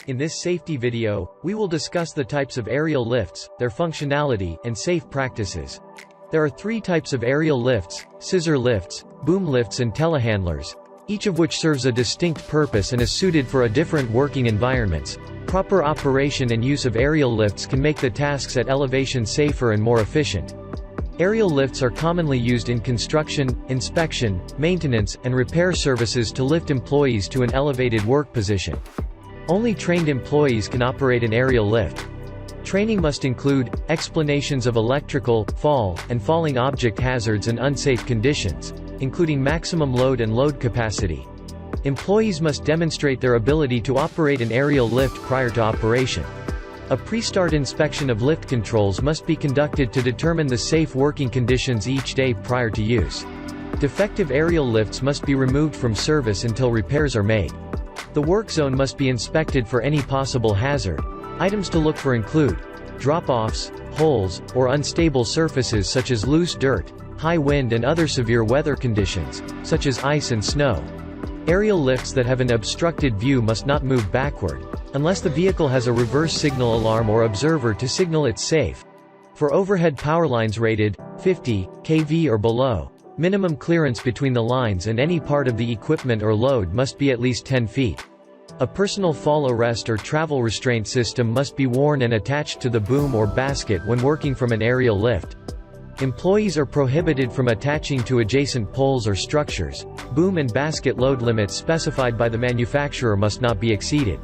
In this safety video, we will discuss the types of aerial lifts, their functionality, and safe practices. There are 3 types of aerial lifts: scissor lifts, boom lifts and telehandlers, each of which serves a distinct purpose and is suited for a different working environments. Proper operation and use of aerial lifts can make the tasks at elevation safer and more efficient. Aerial lifts are commonly used in construction, inspection, maintenance, and repair services to lift employees to an elevated work position. Only trained employees can operate an aerial lift. Training must include explanations of electrical, fall, and falling object hazards and unsafe conditions, including maximum load and load capacity. Employees must demonstrate their ability to operate an aerial lift prior to operation. A pre-start inspection of lift controls must be conducted to determine the safe working conditions each day prior to use. Defective aerial lifts must be removed from service until repairs are made. The work zone must be inspected for any possible hazard. Items to look for include drop-offs, holes, or unstable surfaces such as loose dirt, high wind and other severe weather conditions, such as ice and snow. Aerial lifts that have an obstructed view must not move backward, unless the vehicle has a reverse signal alarm or observer to signal it's safe. For overhead power lines rated 50 kV or below, minimum clearance between the lines and any part of the equipment or load must be at least 10 feet. A personal fall arrest or travel restraint system must be worn and attached to the boom or basket when working from an aerial lift. Employees are prohibited from attaching to adjacent poles or structures. Boom and basket load limits specified by the manufacturer must not be exceeded.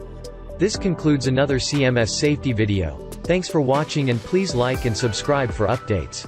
This concludes another CMS safety video. Thanks for watching and please like and subscribe for updates.